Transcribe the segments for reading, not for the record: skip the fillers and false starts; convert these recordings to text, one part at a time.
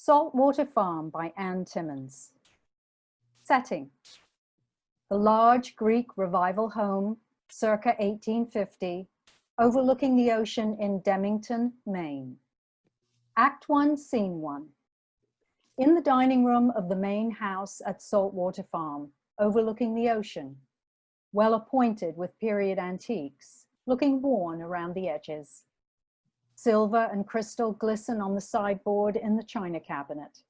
Saltwater Farm by Ann Timmons. Setting: the large Greek revival home, circa 1850, overlooking the ocean in Demington, Maine. Act 1, Scene 1. In the dining room of the main house at Saltwater Farm, overlooking the ocean, well appointed with period antiques, looking worn around the edges. Silver and crystal glisten on the sideboard in the china cabinet.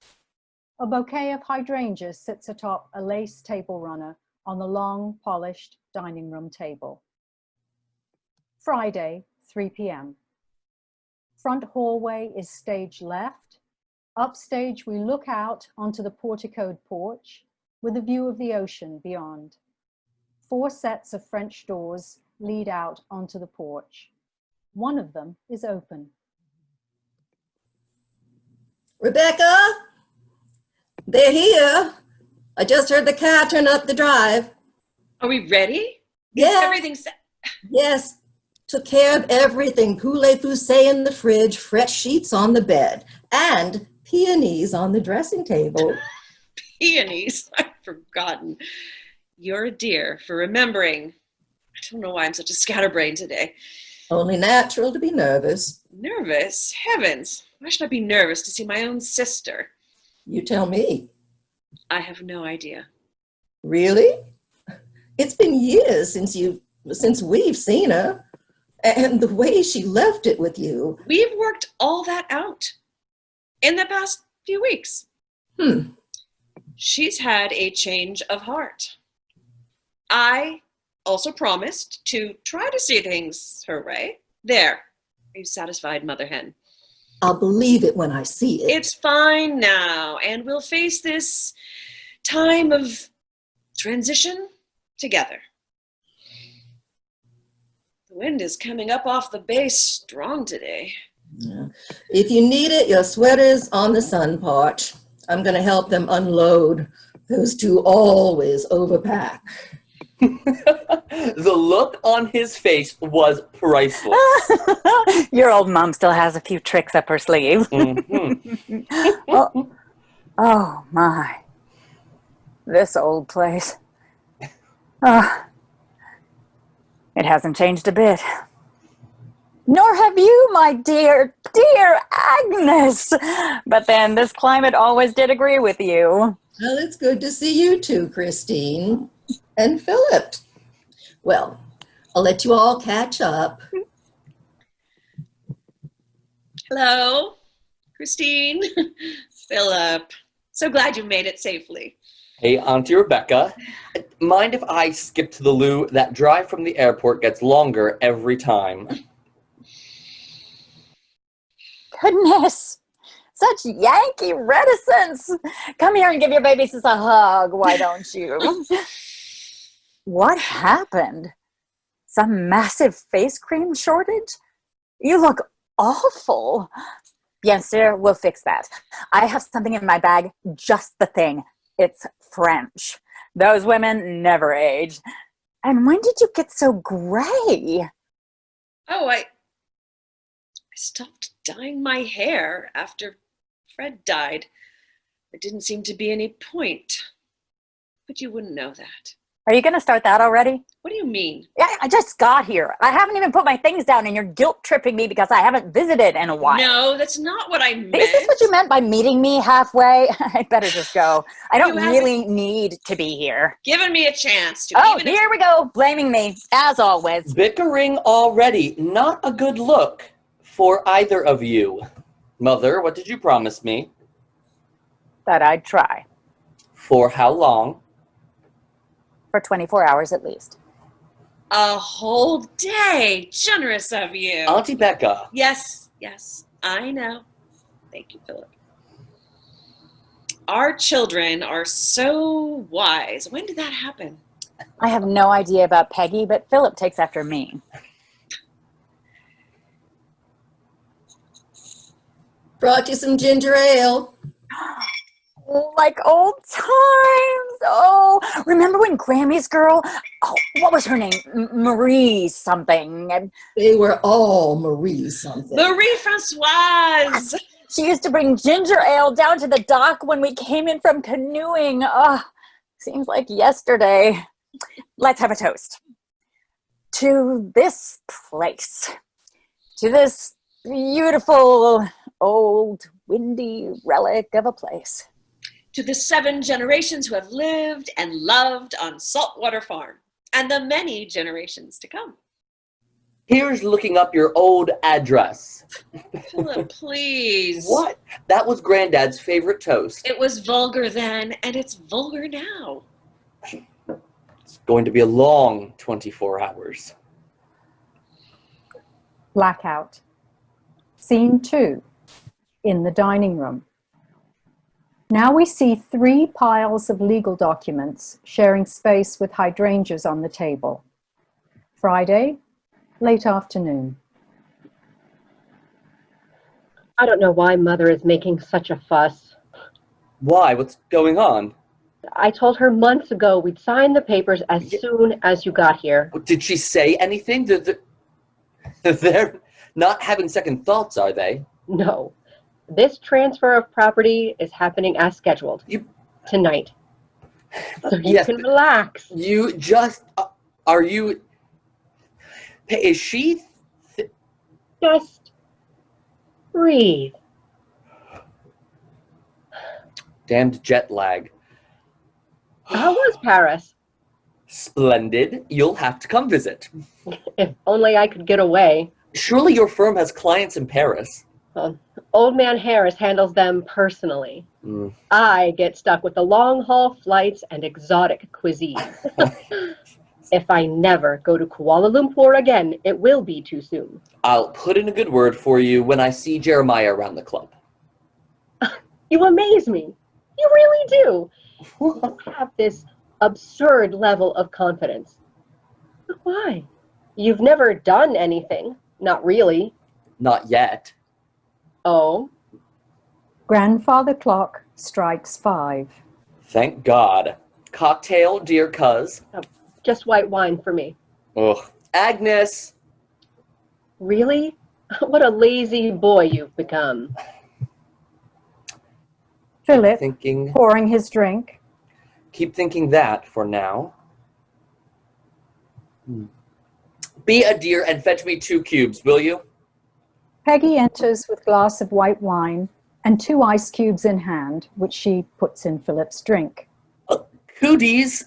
A bouquet of hydrangeas sits atop a lace table runner on the long, polished dining room table. Friday, 3 p.m. Front hallway is stage left. Upstage, we look out onto the porticoed porch with a view of the ocean beyond. 4 sets of French doors lead out onto the porch. One of them is open. Rebecca, they're here. I just heard the car turn up the drive. Are we ready? Yeah. Is everything set? Yes, took care of everything. Poulet-foussé in the fridge, fresh sheets on the bed, and peonies on the dressing table. Peonies? I've forgotten. You're a dear for remembering. I don't know why I'm such a scatterbrain today. Only natural to be nervous. Nervous? Heavens. Why should I be nervous to see my own sister? You tell me. I have no idea. Really? It's been years since we've seen her. And the way she left it with you. We've worked all that out in the past few weeks. She's had a change of heart. I also promised to try to see things her way. There. Are you satisfied, Mother Hen? I'll believe it when I see it. It's fine now, and we'll face this time of transition together. The wind is coming up off the bay strong today. Yeah. If you need it, your sweater's on the sun porch. I'm going to help them unload. Those two always overpack. The look on his face was priceless. Your old mom still has a few tricks up her sleeve. Oh my. This old place. It hasn't changed a bit. Nor have you, my dear, dear Agnes. But then this climate always did agree with you. Well, it's good to see you too, Christine. And Philip. Well, I'll let you all catch up. Hello, Christine. Philip. So glad you made it safely. Hey, Auntie Rebecca, mind if I skip to the loo? That drive from the airport gets longer every time. Goodness. Such Yankee reticence. Come here and give your baby sis a hug, why don't you? What happened? Some massive face cream shortage? You look awful. Yes, sir, we'll fix that. I have something in my bag, just the thing. It's French. Those women never age. And when did you get so gray? Oh, I stopped dyeing my hair after Fred died. There didn't seem to be any point. But you wouldn't know that. Are you going to start that already? What do you mean? Yeah, I just got here. I haven't even put my things down and you're guilt-tripping me because I haven't visited in a while. No, that's not what I meant. Is this what you meant by meeting me halfway? I better just go. I don't really need to be here. Given me a chance to. Oh, here we go, blaming me, as always. Bickering already. Not a good look for either of you. Mother, what did you promise me? That I'd try. For how long? For 24 hours at least. A whole day. Generous of you. Auntie Becca. Yes, I know. Thank you, Philip. Our children are so wise. When did that happen? I have no idea about Peggy, but Philip takes after me. Brought you some ginger ale. Like old times. Oh, remember when Grammy's girl, what was her name? Marie something. They were all Marie something. Marie Francoise. She used to bring ginger ale down to the dock when we came in from canoeing. Oh, seems like yesterday. Let's have a toast. To this place. To this beautiful, old, windy relic of a place. To the 7 generations who have lived and loved on Saltwater Farm, and the many generations to come. Here's looking up your old address. Philip, please. What? That was Granddad's favorite toast. It was vulgar then, and it's vulgar now. It's going to be a long 24 hours. Blackout. Scene 2, in the dining room. Now we see 3 piles of legal documents sharing space with hydrangeas on the table. Friday, late afternoon. I don't know why Mother is making such a fuss. Why? What's going on? I told her months ago we'd sign the papers as soon as you got here. Did she say anything? They're not having second thoughts, are they? No. This transfer of property is happening as scheduled. Tonight. So you Yes, can relax. You just... are you... Is she... Just breathe. Damned jet lag. How was Paris? Splendid. You'll have to come visit. If only I could get away. Surely your firm has clients in Paris. Old Man Harris handles them personally. I get stuck with the long-haul flights and exotic cuisine. If I never go to Kuala Lumpur again, it will be too soon. I'll put in a good word for you when I see Jeremiah around the club. You amaze me. You really do. You have this absurd level of confidence. But why? You've never done anything. Not really. Not yet. Oh? Grandfather clock strikes 5. Thank God. Cocktail, dear cuz. Just white wine for me. Ugh. Agnes! Really? What a lazy boy you've become. Philip, Thinking. pouring his drink. Keep thinking that for now. Be a dear and fetch me 2 cubes, will you? Peggy enters with glass of white wine and 2 ice cubes in hand, which she puts in Philip's drink. Cooties!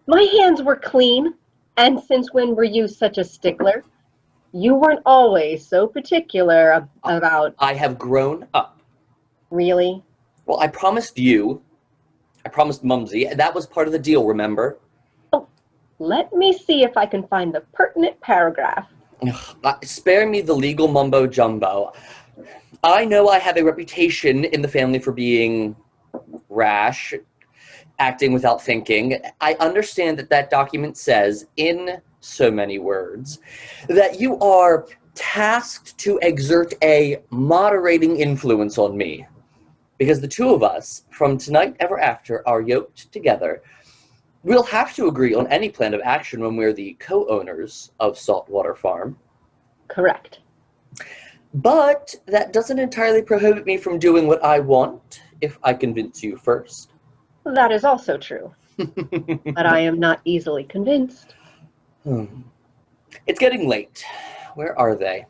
My hands were clean. And since when were you such a stickler? You weren't always so particular about... I have grown up. Really? Well, I promised you. I promised Mumsy. That was part of the deal, remember? Oh, let me see if I can find the pertinent paragraph. Spare me the legal mumbo-jumbo. I know I have a reputation in the family for being rash, acting without thinking. I understand that that document says, in so many words, that you are tasked to exert a moderating influence on me. Because the 2 of us, from tonight ever after, are yoked together. We'll have to agree on any plan of action when we're the co-owners of Saltwater Farm. Correct. But that doesn't entirely prohibit me from doing what I want, if I convince you first. That is also true. But I am not easily convinced. It's getting late. Where are they?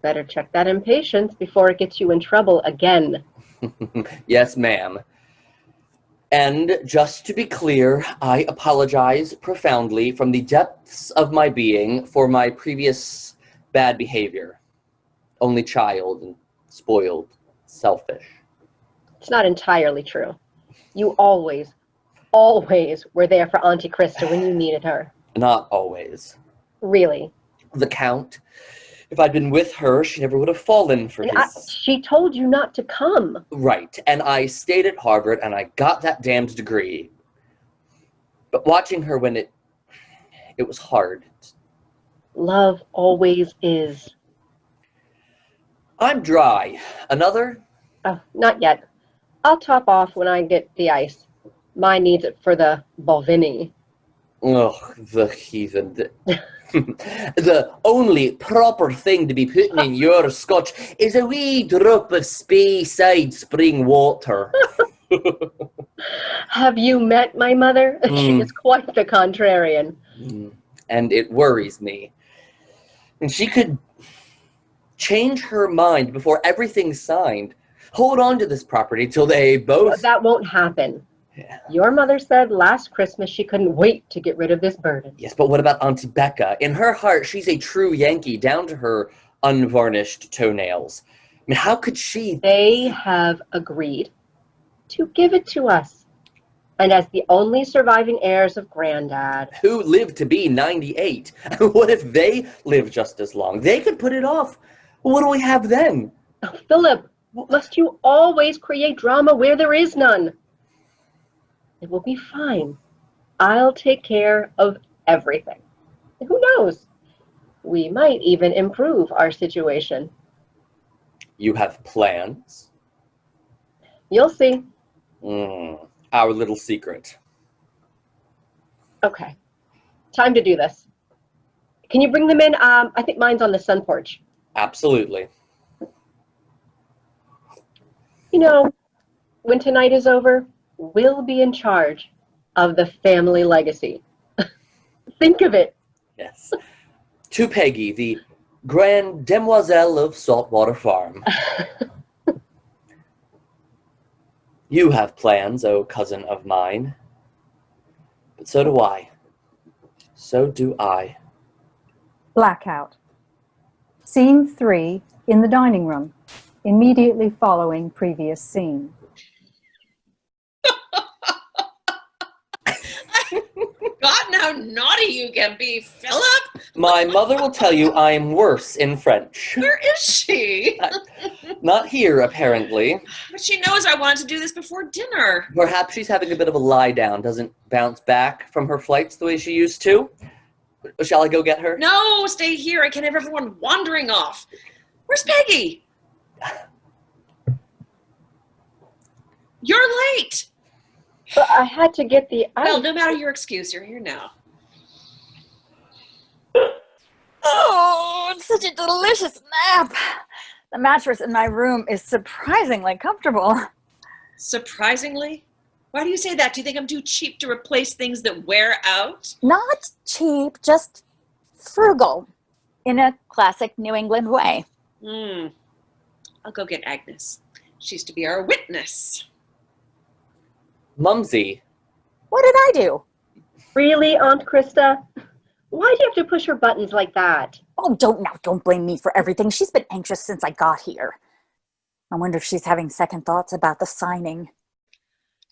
Better check that impatience before it gets you in trouble again. Yes, ma'am. And just to be clear, I apologize profoundly from the depths of my being for my previous bad behavior. Only child and spoiled, selfish. It's not entirely true. You always were there for Auntie Krista when you needed her. Not always. Really. The Count. If I'd been with her, she never would have fallen for his... She told you not to come. Right, and I stayed at Harvard, and I got that damned degree. But watching her when it was hard. Love always is. I'm dry. Another? Oh, not yet. I'll top off when I get the ice. Mine needs it for the Balvenie. Ugh, the heathen. The only proper thing to be putting in your scotch is a wee drop of Speyside spring water. Have you met my mother? She is quite the contrarian. And it worries me. And she could change her mind before everything's signed. Hold on to this property till they both... That won't happen. Yeah. Your mother said last Christmas she couldn't wait to get rid of this burden. Yes, but what about Auntie Becca? In her heart, she's a true Yankee, down to her unvarnished toenails. I mean, how could she... They have agreed to give it to us. And as the only surviving heirs of Granddad. Who lived to be 98? What if they live just as long? They could put it off. What do we have then? Oh, Philip, must you always create drama where there is none? It will be fine. I'll take care of everything. And who knows? We might even improve our situation. You have plans? You'll see. Our little secret. Okay. Time to do this. Can you bring them in? I think mine's on the sun porch. Absolutely. You know, when tonight is over, we'll be in charge of the family legacy. Think of it. Yes. To Peggy, the Grand Demoiselle of Saltwater Farm. You have plans, oh cousin of mine. But so do I. So do I. Blackout. Scene 3 in the dining room, immediately following previous scene. God, how naughty you can be, Philip! My mother will tell you I am worse in French. Where is she? Not here, apparently. But she knows I wanted to do this before dinner. Perhaps she's having a bit of a lie down, doesn't bounce back from her flights the way she used to. Shall I go get her? No, stay here. I can't have everyone wandering off. Where's Peggy? You're late. But I had to get the ice. Well, no matter your excuse, you're here now. Oh, it's such a delicious nap. The mattress in my room is surprisingly comfortable. Surprisingly? Why do you say that? Do you think I'm too cheap to replace things that wear out? Not cheap, just frugal, in a classic New England way. I'll go get Agnes. She's to be our witness. Mumsy. What did I do? Really, Aunt Krista? Why do you have to push her buttons like that? Oh, don't blame me for everything. She's been anxious since I got here. I wonder if she's having second thoughts about the signing.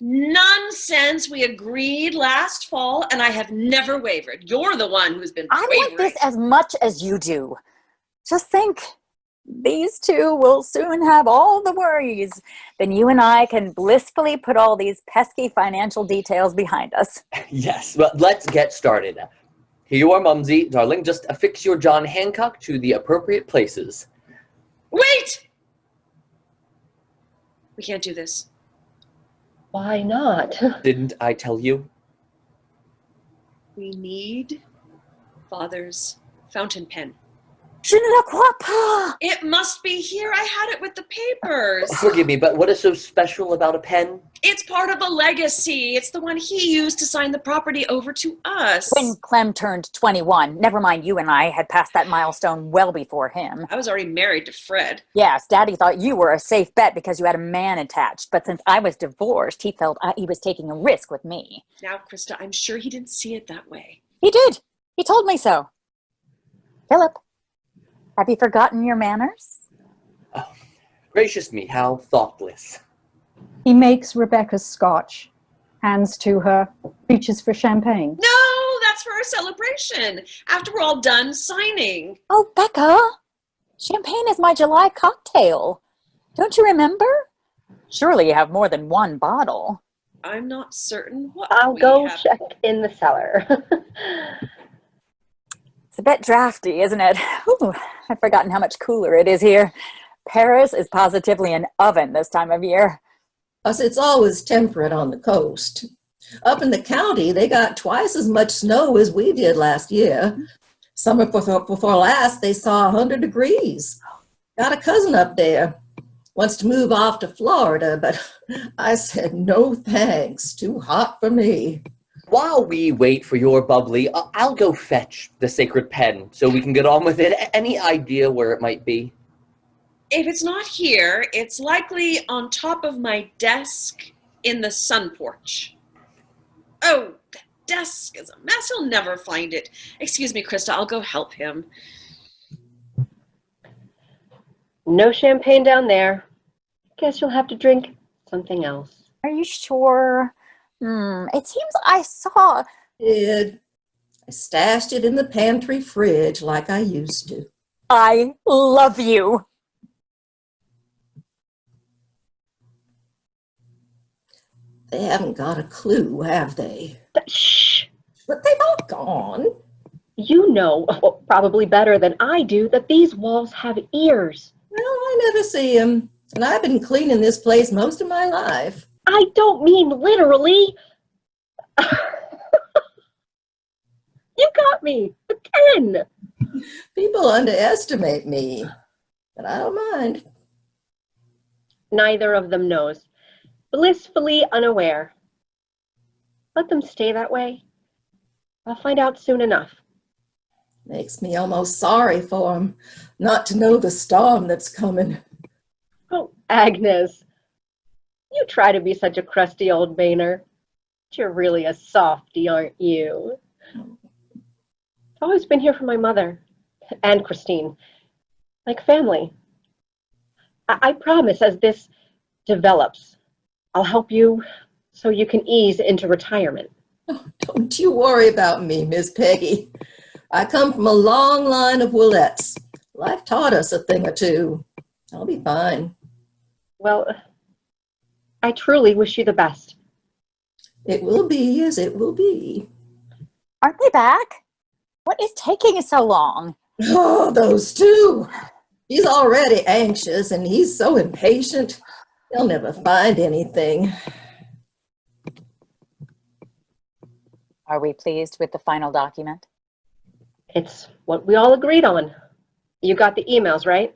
Nonsense. We agreed last fall, and I have never wavered. You're the one who's been I wavering. like this as much as you do. Just think, these two will soon have all the worries. Then you and I can blissfully put all these pesky financial details behind us. Yes, well, let's get started. Here you are, Mumsy. Darling, just affix your John Hancock to the appropriate places. Wait! We can't do this. Why not? Didn't I tell you? We need Father's fountain pen. Je ne le crois pas. It must be here. I had it with the papers. Forgive me, but what is so special about a pen? It's part of a legacy. It's the one he used to sign the property over to us. When Clem turned 21, never mind you and I had passed that milestone well before him. I was already married to Fred. Yes, Daddy thought you were a safe bet because you had a man attached. But since I was divorced, he felt he was taking a risk with me. Now, Krista, I'm sure he didn't see it that way. He did. He told me so. Philip, have you forgotten your manners? Oh, gracious me, how thoughtless. He makes Rebecca's scotch, hands to her, reaches for champagne. No, that's for our celebration. After we're all done signing. Oh, Becca, champagne is my July cocktail. Don't you remember? Surely you have more than one bottle. I'm not certain what I'll we go have. check in the cellar. It's a bit drafty, isn't it? Ooh, I've forgotten how much cooler it is here. Paris is positively an oven this time of year. Us, it's always temperate on the coast. Up in the county, they got twice as much snow as we did last year. Summer before last, they saw 100 degrees. Got a cousin up there. Wants to move off to Florida, but I said, no thanks. Too hot for me. While we wait for your bubbly, I'll go fetch the sacred pen so we can get on with it. Any idea where it might be? If it's not here, it's likely on top of my desk in the sun porch. Oh, the desk is a mess. He'll never find it. Excuse me, Krista, I'll go help him. No champagne down there. Guess you'll have to drink something else. Are you sure? It seems I saw. I stashed it in the pantry fridge like I used to. I love you. They haven't got a clue, have they? Shh. But they've all gone. You know, probably better than I do, that these walls have ears. Well, I never see them. And I've been cleaning this place most of my life. I don't mean literally. You got me. A 10. People underestimate me, but I don't mind. Neither of them knows. Blissfully unaware. Let them stay that way. I'll find out soon enough. Makes me almost sorry for them, not to know the storm that's coming. Oh, Agnes. You try to be such a crusty old Boehner. But you're really a softie, aren't you? I've always been here for my mother and Christine, like family. I promise as this develops, I'll help you so you can ease into retirement. Oh, don't you worry about me, Miss Peggy. I come from a long line of Willettes. Life taught us a thing or two. I'll be fine. Well, I truly wish you the best. It will be as it will be. Aren't they back? What is taking so long? Oh, those two. He's already anxious and he's so impatient. He'll never find anything. Are we pleased with the final document? It's what we all agreed on. You got the emails, right?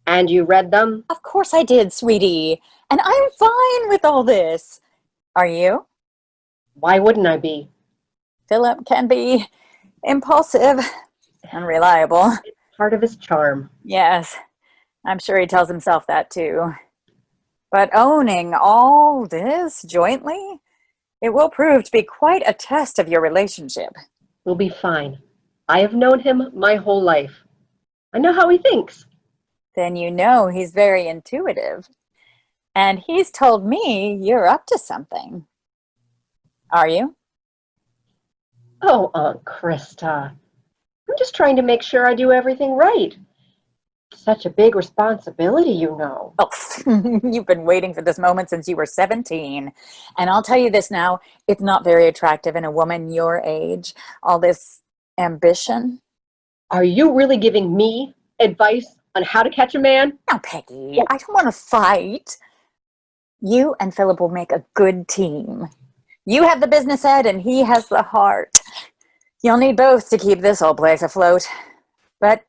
And you read them? Of course I did, sweetie. And I'm fine with all this. Are you? Why wouldn't I be? Philip can be impulsive, unreliable. Part of his charm. Yes, I'm sure he tells himself that too. But owning all this jointly, it will prove to be quite a test of your relationship. We'll be fine. I have known him my whole life. I know how he thinks. Then you know he's very intuitive. And he's told me you're up to something. Are you? Oh, Aunt Krista. I'm just trying to make sure I do everything right. Such a big responsibility, you know. Oh, you've been waiting for this moment since you were 17. And I'll tell you this now, it's not very attractive in a woman your age. All this ambition. Are you really giving me advice on how to catch a man? Now, Peggy, I don't want to fight. You and Philip will make a good team. You have the business head and he has the heart. You'll need both to keep this old place afloat. But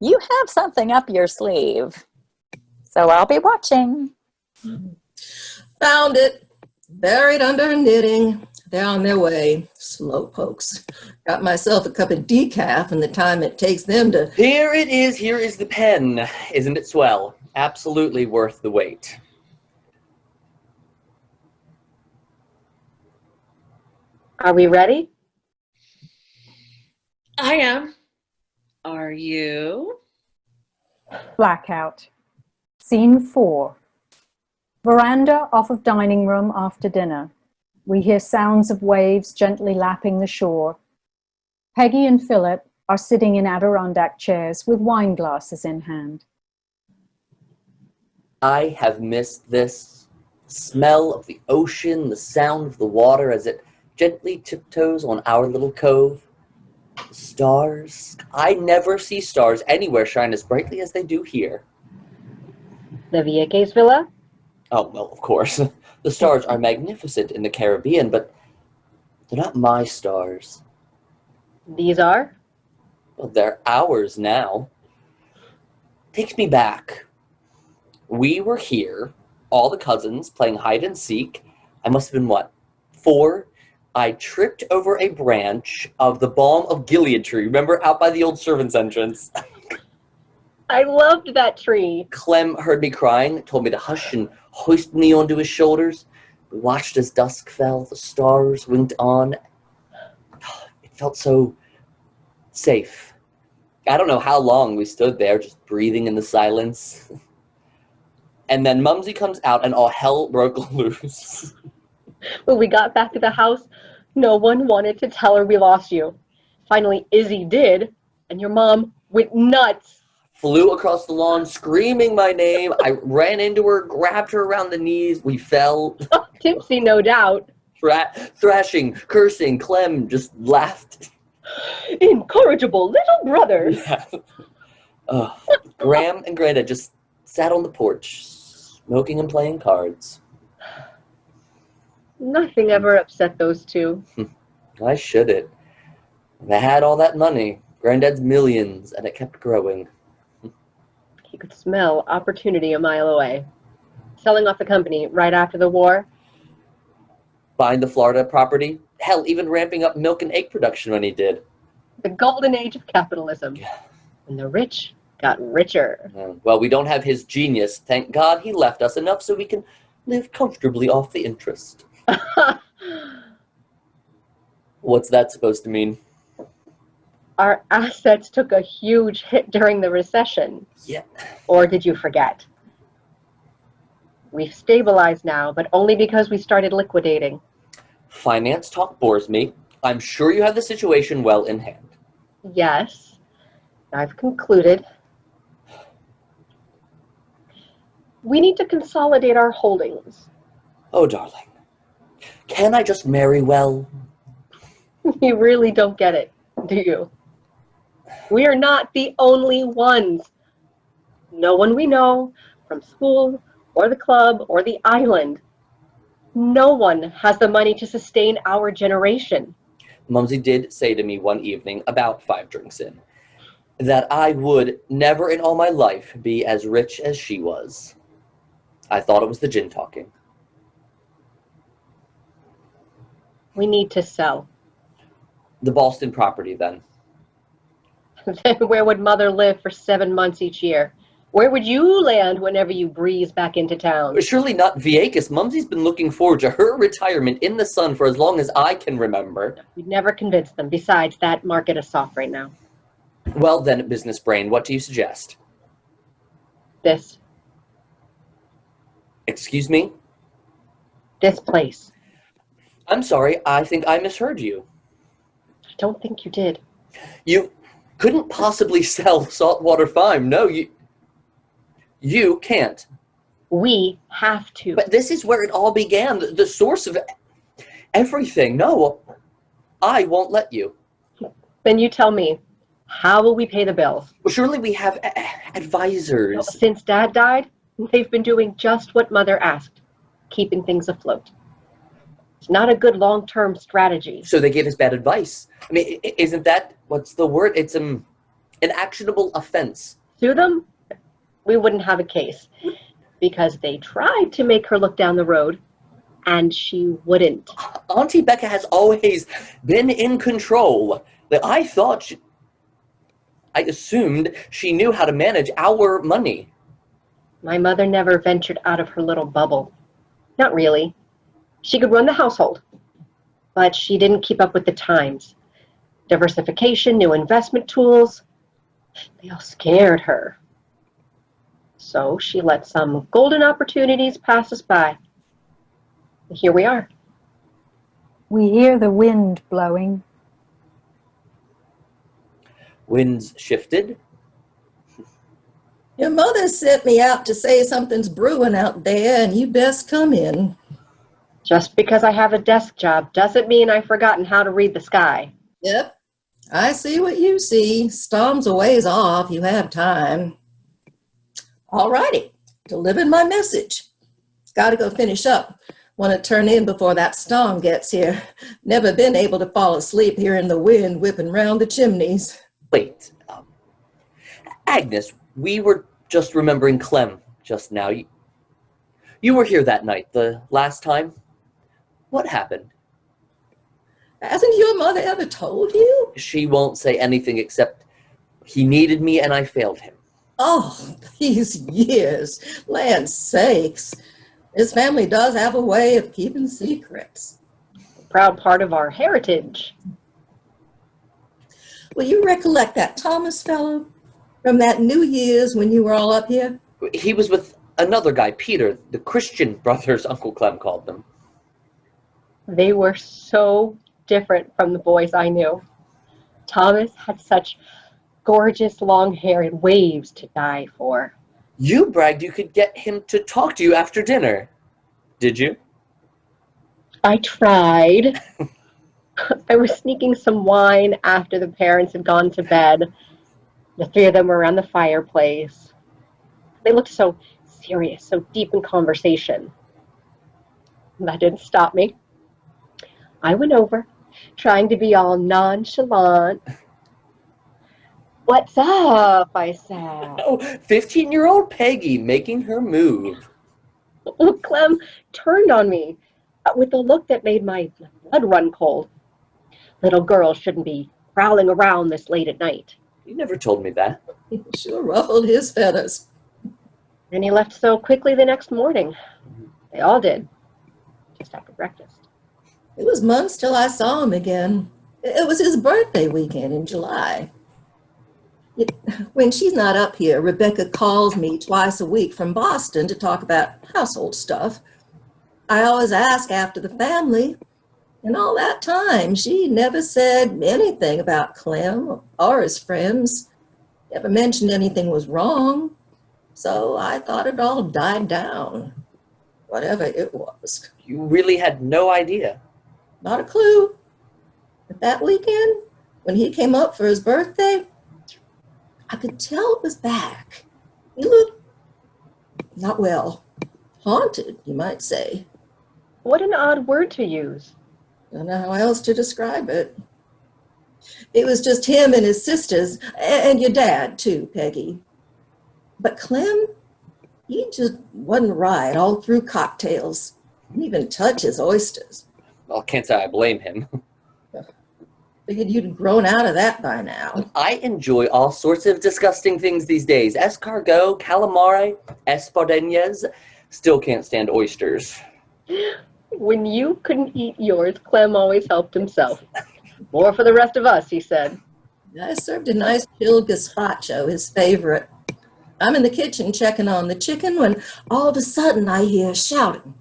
you have something up your sleeve. So I'll be watching. Found it. Buried under knitting. They're on their way. Slowpokes. Got myself a cup of decaf and the time it takes them to... Here it is. Here is the pen. Isn't it swell? Absolutely worth the wait. Are we ready? I am. Are you? Blackout. Scene 4. Veranda off of dining room after dinner. We hear sounds of waves gently lapping the shore. Peggy and Philip are sitting in Adirondack chairs with wine glasses in hand. I have missed this. The smell of the ocean, the sound of the water as it gently tiptoes on our little cove. The stars. I never see stars anywhere shine as brightly as they do here. The Vieques Villa? Oh, well, of course. The stars are magnificent in the Caribbean, but they're not my stars. These are? Well, they're ours now. Takes me back. We were here, all the cousins, playing hide and seek. I must have been, what, 4? I tripped over a branch of the balm of Gilead tree. Remember, out by the old servants' entrance? I loved that tree. Clem heard me crying, told me to hush, and hoisted me onto his shoulders. We watched as dusk fell, the stars winked on. It felt so safe. I don't know how long we stood there, just breathing in the silence. And then Mumsy comes out, and all hell broke loose. When we got back to the house, no one wanted to tell her we lost you. Finally, Izzy did, and your mom went nuts. Flew across the lawn, screaming my name. I ran into her, grabbed her around the knees. We fell. Tipsy, no doubt. Thrashing, cursing. Clem just laughed. Incorrigible little brother. Yeah. Graham and Grandad just sat on the porch, smoking and playing cards. Nothing ever upset those two. I shouldn't. They had all that money, Granddad's millions, and it kept growing. He could smell opportunity a mile away. Selling off the company right after the war. Buying the Florida property, hell, even ramping up milk and egg production when he did. The golden age of capitalism. And the rich got richer. Well, we don't have his genius. Thank God he left us enough so we can live comfortably off the interest. What's that supposed to mean? Our assets took a huge hit during the recession. Yeah. Or did you forget? We've stabilized now, but only because we started liquidating. Finance talk bores me. I'm sure you have the situation well in hand. Yes, I've concluded. We need to consolidate our holdings. Oh, darling. Can I just marry well? You really don't get it, do you? We are not the only ones. No one we know, from school, or the club, or the island, no one has the money to sustain our generation. Mumsy did say to me one evening, about 5 drinks in, that I would never in all my life be as rich as she was. I thought it was the gin talking. We need to sell. The Boston property, then. Then where would Mother live for 7 months each year? Where would you land whenever you breeze back into town? Surely not Vieques. Mumsy's been looking forward to her retirement in the sun for as long as I can remember. You'd never convince them. Besides, that market is soft right now. Well then, business brain, what do you suggest? This Excuse me? place. I'm sorry, I think I misheard you. I don't think you did. You couldn't possibly sell Saltwater Farm. No, you can't. We have to. But this is where it all began, the source of everything. No, I won't let you. Then you tell me, how will we pay the bills? Well, surely we have advisors. Since Dad died, they've been doing just what Mother asked, keeping things afloat. It's not a good long-term strategy. So they gave us bad advice. I mean, isn't that, what's the word? It's an actionable offense. Sue them? We wouldn't have a case. Because they tried to make her look down the road, and she wouldn't. Auntie Becca has always been in control. I assumed she knew how to manage our money. My mother never ventured out of her little bubble. Not really. She could run the household, but she didn't keep up with the times. Diversification, new investment tools, they all scared her. So she let some golden opportunities pass us by. And here we are. We hear the wind blowing. Winds shifted. Your mother sent me out to say something's brewing out there, and you best come in. Just because I have a desk job doesn't mean I've forgotten how to read the sky. Yep, I see what you see. Storm's a ways off. You have time. All righty, delivering my message. Got to go finish up. Want to turn in before that storm gets here. Never been able to fall asleep hearing the wind whipping round the chimneys. Wait, Agnes, we were just remembering Clem just now. You were here that night, the last time. What happened? Hasn't your mother ever told you? She won't say anything except he needed me and I failed him. Oh, these years. Land's sakes. His family does have a way of keeping secrets. Proud part of our heritage. Will you recollect that Thomas fellow from that New Year's when you were all up here? He was with another guy, Peter, the Christian brothers, Uncle Clem called them. They were so different from the boys I knew. Thomas had such gorgeous long hair and waves to die for. You bragged you could get him to talk to you after dinner. Did you? I tried. I was sneaking some wine after the parents had gone to bed. The three of them were around the fireplace. They looked so serious, so deep in conversation. That didn't stop me. I went over, trying to be all nonchalant. "What's up?" I said. Oh, 15-year-old Peggy making her move. Clem turned on me with a look that made my blood run cold. "Little girls shouldn't be prowling around this late at night." You never told me that. He sure ruffled his feathers. And he left so quickly the next morning. They all did, just after breakfast. It was months till I saw him again. It was his birthday weekend in July. When she's not up here, Rebecca calls me twice a week from Boston to talk about household stuff. I always ask after the family, and all that time she never said anything about Clem or his friends, never mentioned anything was wrong. So I thought it all died down, whatever it was. You really had no idea. Not a clue. But that weekend, when he came up for his birthday, I could tell it was back. He looked not well, haunted, you might say. What an odd word to use. Don't know how else to describe it. It was just him and his sisters, and your dad too, Peggy. But Clem, he just wasn't right all through cocktails. Didn't even touch his oysters. Well, can't say I blame him. Figured you'd grown out of that by now. I enjoy all sorts of disgusting things these days. Escargot, calamari, espardeñas. Still can't stand oysters. When you couldn't eat yours, Clem always helped himself. "More for the rest of us," he said. I served a nice chilled gazpacho, his favorite. I'm in the kitchen checking on the chicken when all of a sudden I hear shouting.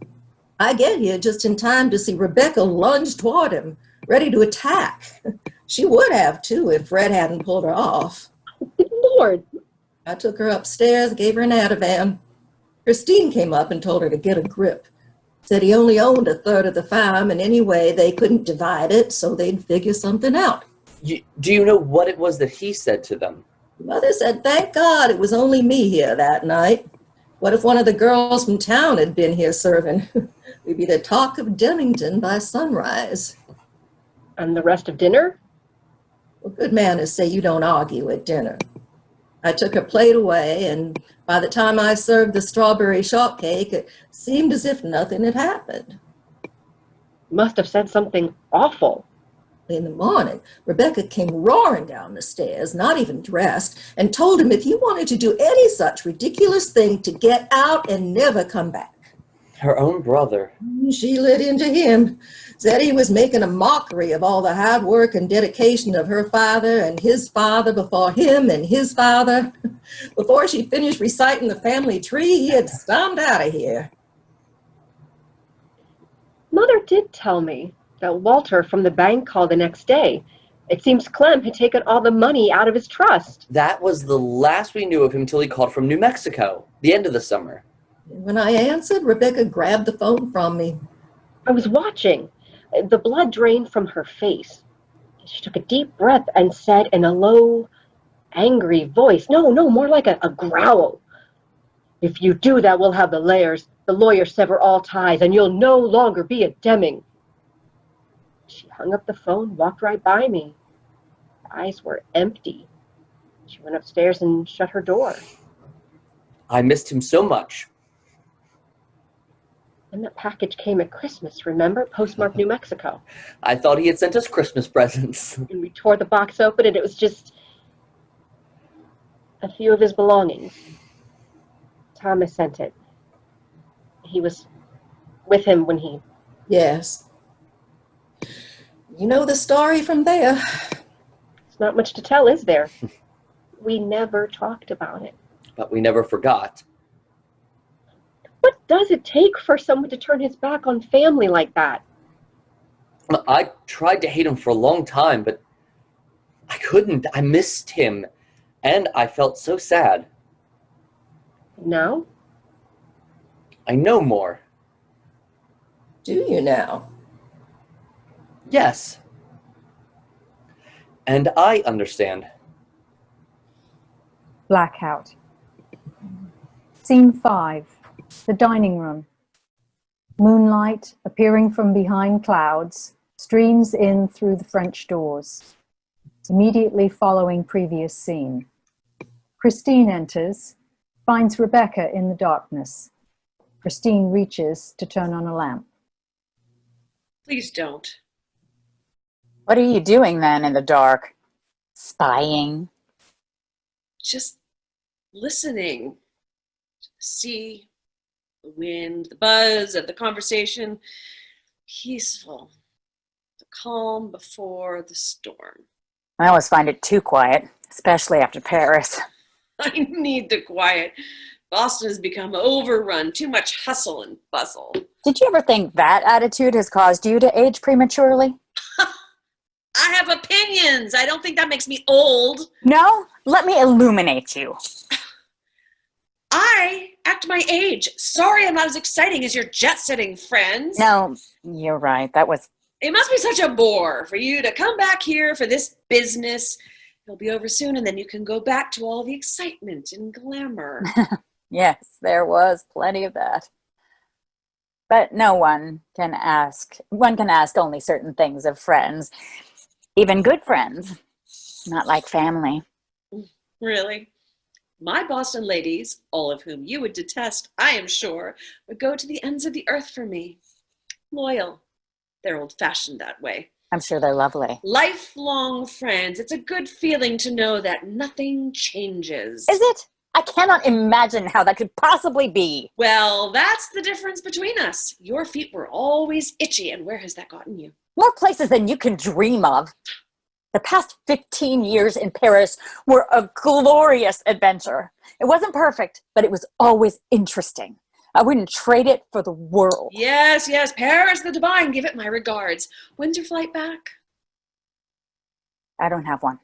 I get here just in time to see Rebecca lunge toward him, ready to attack. She would have too if Fred hadn't pulled her off. Good Lord. I took her upstairs, gave her an Ativan. Christine came up and told her to get a grip. Said he only owned a third of the farm, and anyway, they couldn't divide it, so they'd figure something out. Do you know what it was that he said to them? Mother said, thank God it was only me here that night. What if one of the girls from town had been here serving? We'd be the talk of Demington by sunrise. And the rest of dinner? Well, good manners say you don't argue at dinner. I took her plate away, and by the time I served the strawberry shortcake, it seemed as if nothing had happened. Must have said something awful. In the morning, Rebecca came roaring down the stairs, not even dressed, and told him if he wanted to do any such ridiculous thing to get out and never come back. Her own brother. She lit into him, said he was making a mockery of all the hard work and dedication of her father and his father before him and his father. Before she finished reciting the family tree, he had stormed out of here. Mother did tell me that Walter from the bank called the next day. It seems Clem had taken all the money out of his trust. That was the last we knew of him till he called from New Mexico, the end of the summer. When I answered, Rebecca grabbed the phone from me. I was watching. The blood drained from her face. She took a deep breath and said in a low, angry voice, no, more like a growl. If you do that, we'll have the lawyers sever all ties, and you'll no longer be a Deming. She hung up the phone, walked right by me. Her eyes were empty, She went upstairs and shut her door. I missed him so much. And that package came at Christmas, remember? Postmarked New Mexico. I thought he had sent us Christmas presents. And we tore the box open, and it was just a few of his belongings. Thomas sent it. He was with him when he... Yes. You know the story from there. There's not much to tell, is there? We never talked about it. But we never forgot. What does it take for someone to turn his back on family like that? I tried to hate him for a long time, but I couldn't. I missed him, and I felt so sad. Now? I know more. Do you now? Yes. And I understand. Blackout. Scene 5. The dining room. Moonlight, appearing from behind clouds, streams in through the French doors. Immediately following previous scene. Christine enters, finds Rebecca in the darkness. Christine reaches to turn on a lamp. Please don't. What are you doing then in the dark? Spying? Just listening. See the wind, the buzz of the conversation. Peaceful. The calm before the storm. I always find it too quiet, especially after Paris. I need the quiet. Boston has become overrun. Too much hustle and bustle. Did you ever think that attitude has caused you to age prematurely? I have opinions. I don't think that makes me old. No? Let me illuminate you. I act my age. Sorry I'm not as exciting as your jet-setting friends. No, you're right. That was... It must be such a bore for you to come back here for this business. It'll be over soon, and then you can go back to all the excitement and glamour. Yes, there was plenty of that. But no one can ask. One can ask only certain things of friends. Even good friends. Not like family. Really? My Boston ladies, all of whom you would detest, I am sure, would go to the ends of the earth for me. Loyal. They're old-fashioned that way. I'm sure they're lovely. Lifelong friends. It's a good feeling to know that nothing changes. Is it? I cannot imagine how that could possibly be. Well, that's the difference between us. Your feet were always itchy, and where has that gotten you? More places than you can dream of. The past 15 years in Paris were a glorious adventure. It wasn't perfect, but it was always interesting. I wouldn't trade it for the world. Yes, yes, Paris the Divine, give it my regards. When's your flight back? I don't have one.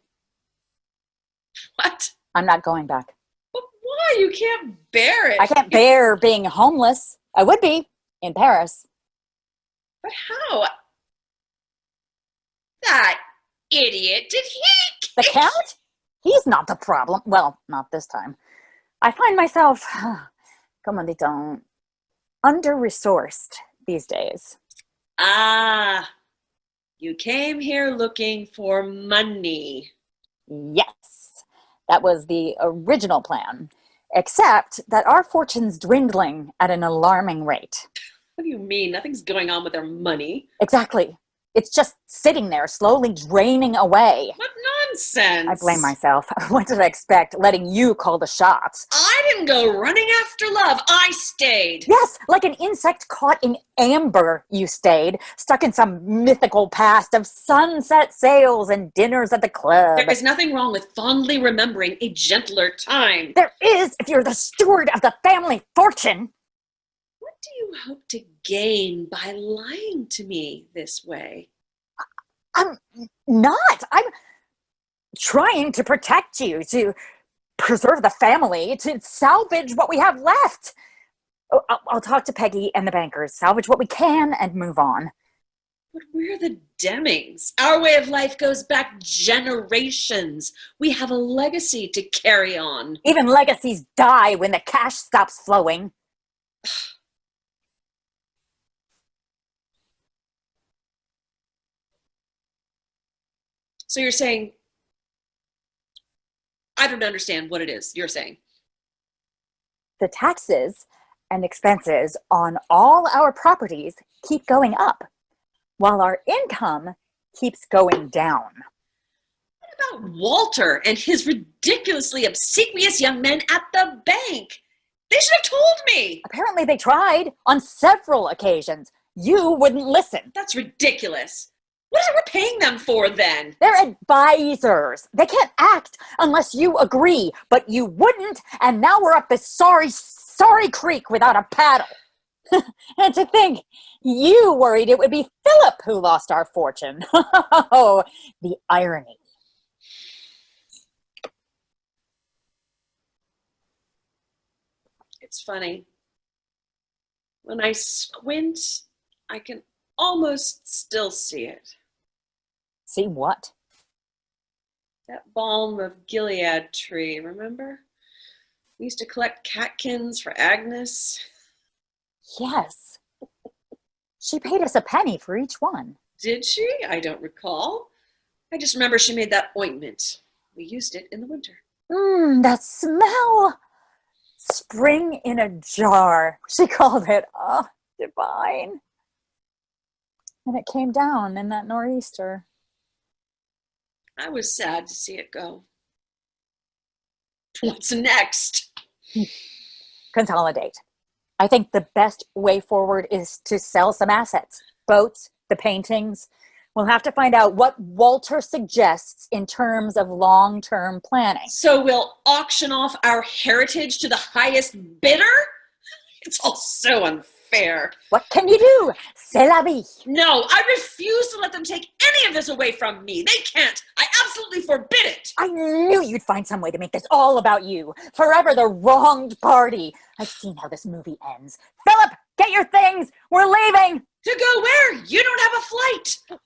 What? I'm not going back. But why? You can't bear it. I can't bear being homeless. I would be in Paris. But how? That idiot, did he? The Count? He's not the problem. Well, not this time. I find myself, come on, they don't, under-resourced these days. Ah, you came here looking for money. Yes, that was the original plan, except that our fortune's dwindling at an alarming rate. What do you mean? Nothing's going on with their money. Exactly. It's just sitting there, slowly draining away. What nonsense. I blame myself. What did I expect, letting you call the shots? I didn't go running after love. I stayed. Yes, like an insect caught in amber, you stayed, stuck in some mythical past of sunset sails and dinners at the club. There is nothing wrong with fondly remembering a gentler time. There is if you're the steward of the family fortune. What do you hope to gain by lying to me this way? I'm not. I'm trying to protect you, to preserve the family, to salvage what we have left. I'll talk to Peggy and the bankers, salvage what we can, and move on. But we're the Demings. Our way of life goes back generations. We have a legacy to carry on. Even legacies die when the cash stops flowing. So you're saying I don't understand what it is you're saying. The taxes and expenses on all our properties keep going up, while our income keeps going down. What about Walter and his ridiculously obsequious young men at the bank? They should have told me. Apparently they tried on several occasions. You wouldn't listen. That's ridiculous. What is it we're paying them for then? They're advisors. They can't act unless you agree, but you wouldn't, and now we're up this sorry creek without a paddle. And to think, you worried it would be Philip who lost our fortune. Oh, the irony. It's funny. When I squint, I can almost still see it. See what? That balm of Gilead tree, remember? We used to collect catkins for Agnes. Yes. She paid us a penny for each one. Did she? I don't recall. I just remember she made that ointment. We used it in the winter. That smell. Spring in a jar. She called it, oh, divine. And it came down in that nor'easter. I was sad to see it go. What's next? Consolidate. I think the best way forward is to sell some assets. Boats, the paintings. We'll have to find out what Walter suggests in terms of long-term planning. So we'll auction off our heritage to the highest bidder? It's all so unfair. What can you do? C'est la vie. No, I refuse to let them take any of this away from me. They can't. I absolutely forbid it. I knew you'd find some way to make this all about you. Forever the wronged party. I've seen how this movie ends. Philip, get your things. We're leaving. To go where? You don't have a flight.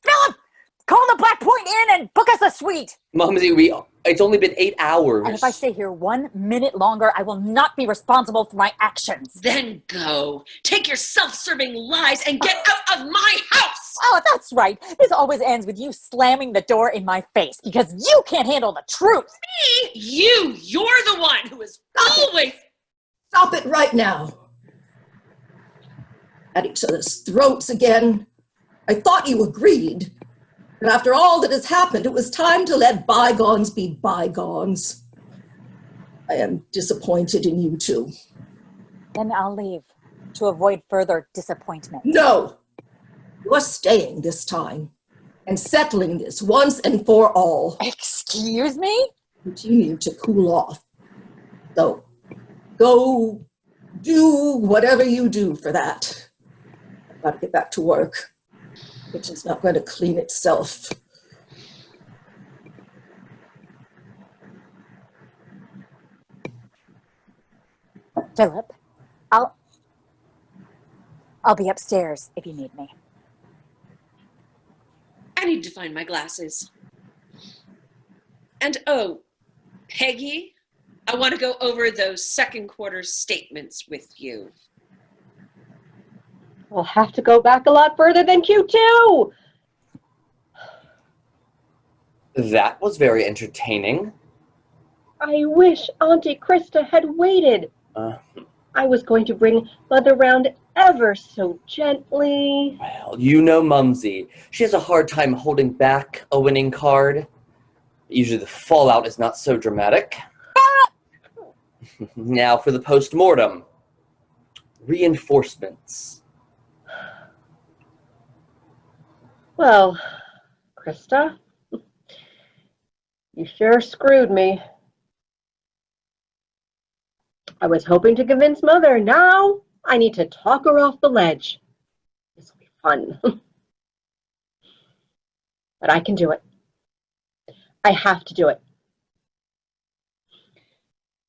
Philip, call the Black Point Inn and book us a suite. Mumsy, it's only been 8 hours. And if I stay here 1 minute longer, I will not be responsible for my actions. Then go. Take your self-serving lies and get out of my house. Oh, that's right. This always ends with you slamming the door in my face because you can't handle the truth. Me? You're the one who is always... Stop it right now. At each other's throats again. I thought you agreed. But after all that has happened, it was time to let bygones be bygones. I am disappointed in you two. Then I'll leave to avoid further disappointment. No! You are staying this time and settling this once and for all. Excuse me? But you need to cool off. So, go do whatever you do for that. I've got to get back to work. The kitchen's not going to clean itself. Philip, I'll be upstairs if you need me. I need to find my glasses. And oh, Peggy, I want to go over those second quarter statements with you. We'll have to go back a lot further than Q2. That was very entertaining. I wish Auntie Krista had waited. I was going to bring Mother round ever so gently. Well, you know Mumsy. She has a hard time holding back a winning card. Usually the fallout is not so dramatic. Now for the post-mortem. Reinforcements. Well, Krista, you sure screwed me. I was hoping to convince Mother. Now I need to talk her off the ledge. This will be fun. But I can do it. I have to do it.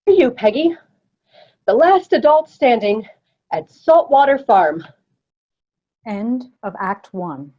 For you, Peggy, the last adult standing at Saltwater Farm. End of Act 1.